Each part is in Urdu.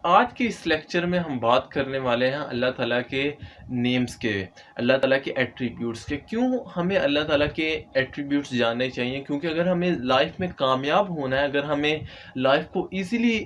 آج کے اس لیکچر میں ہم بات کرنے والے ہیں اللہ تعالیٰ کے نیمز کے، اللہ تعالیٰ کے ایٹریبیوٹس کے۔ کیوں ہمیں اللہ تعالیٰ کے ایٹریبیوٹس جاننے چاہیے؟ کیونکہ اگر ہمیں لائف میں کامیاب ہونا ہے، اگر ہمیں لائف کو ایزیلی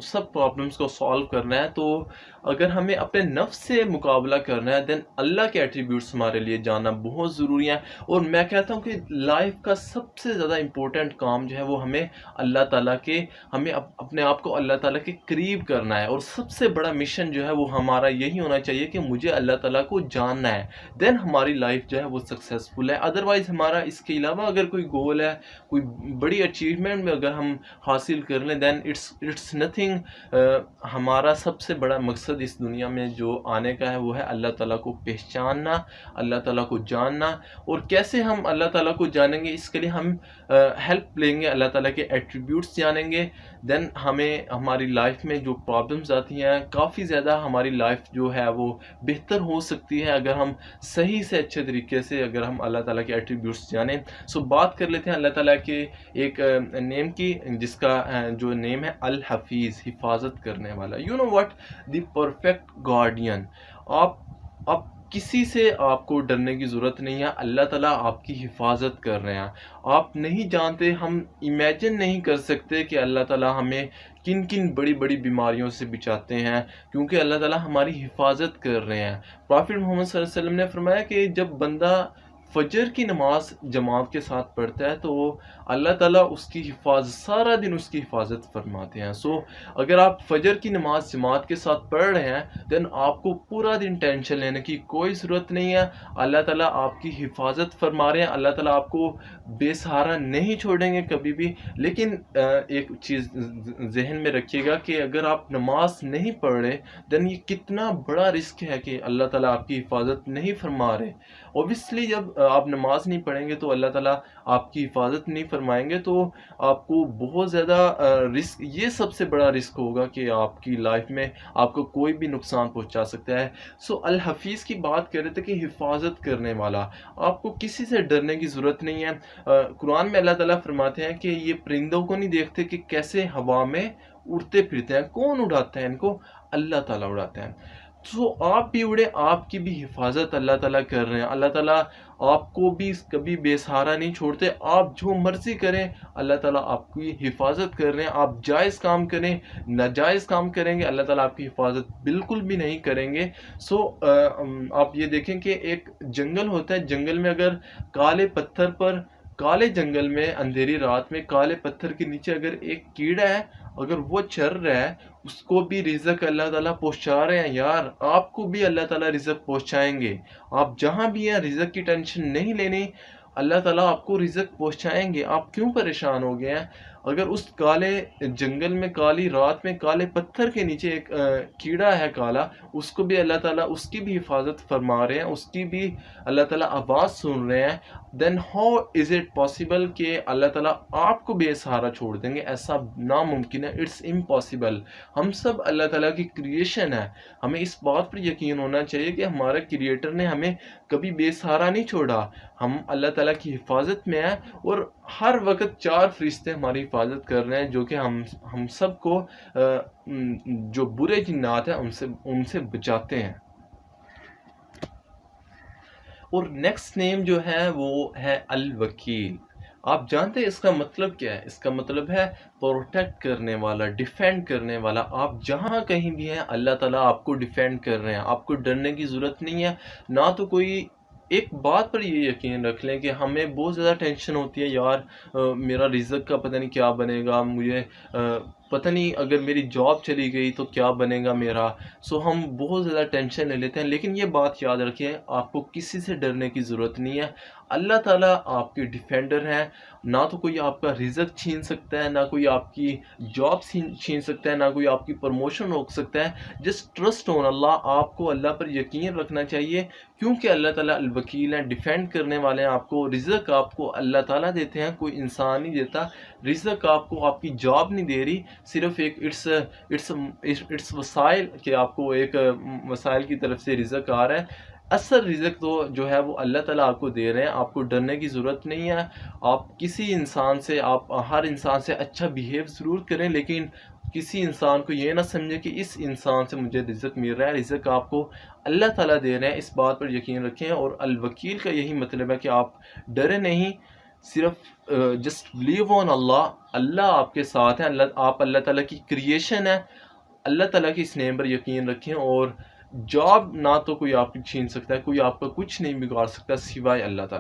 سب پرابلمس کو سالو کرنا ہے، تو اگر ہمیں اپنے نفس سے مقابلہ کرنا ہے، دین اللہ کے ایٹریبیوٹس ہمارے لیے جاننا بہت ضروری ہے۔ اور میں کہتا ہوں کہ لائف کا سب سے زیادہ امپورٹنٹ کام جو ہے وہ ہمیں اللہ تعالیٰ کے ہمیں اپنے آپ کو اللہ تعالیٰ کے قریب کرنا ہے، اور سب سے بڑا مشن جو ہے وہ ہمارا یہی ہونا چاہیے کہ مجھے اللہ تعالیٰ کو جاننا ہے، دین ہماری لائف جو ہے وہ سکسیزفل ہے۔ ادروائز ہمارا اس کے علاوہ اگر کوئی گول ہے، کوئی بڑی اچیومنٹ میں اگر ہم حاصل کر لیں، دین اٹس نتھنگ۔ ہمارا سب سے بڑا مقصد اس دنیا میں جو آنے کا ہے وہ ہے اللہ تعالیٰ کو پہچاننا، اللہ تعالیٰ کو جاننا۔ اور کیسے ہم اللہ تعالیٰ کو جانیں گے؟ اس کے لیے ہم ہیلپ لیں گے، اللہ تعالیٰ کے ایٹریبیوٹس جانیں گے، دین ہمیں ہماری لائف میں جو پرابلمس آتی ہیں کافی زیادہ ہماری لائف جو ہے وہ بہتر ہو سکتی ہے اگر ہم صحیح سے اچھے طریقے سے اگر ہم اللہ تعالیٰ کے ایٹریبیوٹس جانیں۔ سو بات کر لیتے ہیں اللہ تعالیٰ کے ایک نیم کی، جس کا جو نیم ہے الحفیظ، حفاظت کرنے والا۔ You know what? The perfect guardian. آپ کسی سے آپ کو ڈرنے کی ضرورت نہیں ہے، اللہ تعالیٰ آپ کی حفاظت کر رہے ہیں۔ آپ نہیں جانتے، ہم امیجن نہیں کر سکتے کہ اللہ تعالیٰ ہمیں کن کن بڑی بڑی بیماریوں سے بچاتے ہیں، کیونکہ اللہ تعالیٰ ہماری حفاظت کر رہے ہیں۔ پرافٹ محمد صلی اللہ علیہ وسلم نے فرمایا کہ جب بندہ فجر کی نماز جماعت کے ساتھ پڑھتا ہے تو اللہ تعالیٰ اس کی حفاظت، سارا دن اس کی حفاظت فرماتے ہیں۔ سو اگر آپ فجر کی نماز جماعت کے ساتھ پڑھ رہے ہیں، دین آپ کو پورا دن ٹینشن لینے کی کوئی ضرورت نہیں ہے۔ اللہ تعالیٰ آپ کی حفاظت فرما رہے ہیں، اللہ تعالیٰ آپ کو بے سہارا نہیں چھوڑیں گے کبھی بھی۔ لیکن ایک چیز ذہن میں رکھیے گا کہ اگر آپ نماز نہیں پڑھ رہے، دین یہ کتنا بڑا رسک ہے کہ اللہ تعالیٰ آپ کی حفاظت نہیں فرما رہے۔ اوبیسلی جب آپ نماز نہیں پڑھیں گے تو اللہ تعالیٰ آپ کی حفاظت نہیں فرمائیں گے، تو آپ کو بہت زیادہ رسک، یہ سب سے بڑا رسک ہوگا کہ آپ کی لائف میں آپ کو کوئی بھی نقصان پہنچا سکتا ہے۔ سو الحفیظ کی بات کر رہے تھے کہ حفاظت کرنے والا، آپ کو کسی سے ڈرنے کی ضرورت نہیں ہے۔ قرآن میں اللہ تعالیٰ فرماتے ہیں کہ یہ پرندوں کو نہیں دیکھتے کہ کیسے ہوا میں اڑتے پھرتے ہیں، کون اڑاتا ہے ان کو؟ اللہ تعالیٰ اڑاتے ہیں۔ تو آپ بھی اڑے، آپ کی بھی حفاظت اللہ تعالیٰ کر رہے ہیں۔ اللہ تعالیٰ آپ کو بھی کبھی بے سہارا نہیں چھوڑتے، آپ جو مرضی کریں اللہ تعالیٰ آپ کی حفاظت کر رہے ہیں۔ آپ جائز کام کریں، ناجائز کام کریں گے، اللہ تعالیٰ آپ کی حفاظت بالکل بھی نہیں کریں گے۔ سو آپ یہ دیکھیں کہ ایک جنگل ہوتا ہے، جنگل میں اگر کالے پتھر پر، کالے جنگل میں اندھیری رات میں کالے پتھر کے نیچے اگر ایک کیڑا ہے، اگر وہ چر رہا ہے، اس کو بھی رزق اللہ تعالیٰ پہنچا رہے ہیں۔ یار آپ کو بھی اللہ تعالیٰ رزق پہنچائیں گے، آپ جہاں بھی ہیں رزق کی ٹینشن نہیں لینی، اللہ تعالیٰ آپ کو رزق پہنچائیں گے۔ آپ کیوں پریشان ہو گئے ہیں؟ اگر اس کالے جنگل میں، کالی رات میں، کالے پتھر کے نیچے ایک کیڑا ہے کالا، اس کو بھی اللہ تعالیٰ اس کی بھی حفاظت فرما رہے ہیں، اس کی بھی اللہ تعالیٰ آواز سن رہے ہیں، then how is it possible کہ اللہ تعالیٰ آپ کو بے سہارا چھوڑ دیں گے؟ ایسا ناممکن ہے، اٹس امپاسبل۔ ہم سب اللہ تعالیٰ کی کریشن ہے، ہمیں اس بات پر یقین ہونا چاہیے کہ ہمارے کریٹر نے ہمیں کبھی بے سہارا نہیں چھوڑا، ہم اللہ تعالیٰ کی حفاظت میں ہیں، اور ہر وقت 4 فرشتے ہماری حفاظت کر رہے ہیں جو کہ ہم سب کو جو برے جنات ہیں ان سے بچاتے ہیں۔ اور نیکسٹ نیم جو ہے وہ ہے الوکیل۔ آپ جانتے ہیں اس کا مطلب کیا ہے؟ اس کا مطلب ہے پروٹیکٹ کرنے والا، ڈیفینڈ کرنے والا۔ آپ جہاں کہیں بھی ہیں اللہ تعالیٰ آپ کو ڈیفینڈ کر رہے ہیں، آپ کو ڈرنے کی ضرورت نہیں ہے۔ نہ تو کوئی، ایک بات پر یہ یقین رکھ لیں کہ ہمیں بہت زیادہ ٹینشن ہوتی ہے، یار میرا رزق کا پتہ نہیں کیا بنے گا، مجھے پتہ نہیں اگر میری جاب چلی گئی تو کیا بنے گا میرا۔ سو ہم بہت زیادہ ٹینشن لے لیتے ہیں، لیکن یہ بات یاد رکھیں آپ کو کسی سے ڈرنے کی ضرورت نہیں ہے۔ اللہ تعالیٰ آپ کے ڈیفینڈر ہیں، نہ تو کوئی آپ کا رزق چھین سکتا ہے، نہ کوئی آپ کی جاب چھین سکتا ہے، نہ کوئی آپ کی پروموشن روک سکتا ہے۔ جسٹ ٹرسٹ آن اللہ، آپ کو اللہ پر یقین رکھنا چاہیے، کیونکہ اللہ تعالیٰ الوکیل ہیں، ڈیفینڈ کرنے والے ہیں۔ آپ کو رزق آپ کو اللہ تعالیٰ دیتے ہیں، کوئی انسان نہیں دیتا۔ رزق آپ کو آپ کی جاب نہیں دے رہی، صرف ایک اٹس وسائل، کہ آپ کو ایک وسائل کی طرف سے رزق آ رہا ہے۔ اصل رزق تو جو ہے وہ اللہ تعالیٰ آپ کو دے رہے ہیں، آپ کو ڈرنے کی ضرورت نہیں ہے۔ آپ کسی انسان سے، آپ ہر انسان سے اچھا بیہیو ضرور کریں، لیکن کسی انسان کو یہ نہ سمجھیں کہ اس انسان سے مجھے رزق مل رہا ہے۔ رزق آپ کو اللہ تعالیٰ دے رہے ہیں، اس بات پر یقین رکھیں۔ اور الوکیل کا یہی مطلب ہے کہ آپ ڈرے نہیں، صرف جسٹ بلیو آن اللہ۔ اللہ آپ کے ساتھ ہے، آپ اللہ تعالیٰ کی کریشن ہے۔ اللہ تعالیٰ کی اس نعم پر یقین رکھیں، اور جاب نہ تو کوئی آپ کی چھین سکتا ہے، کوئی آپ کا کچھ نہیں بگاڑ سکتا سوائے اللہ تعالیٰ۔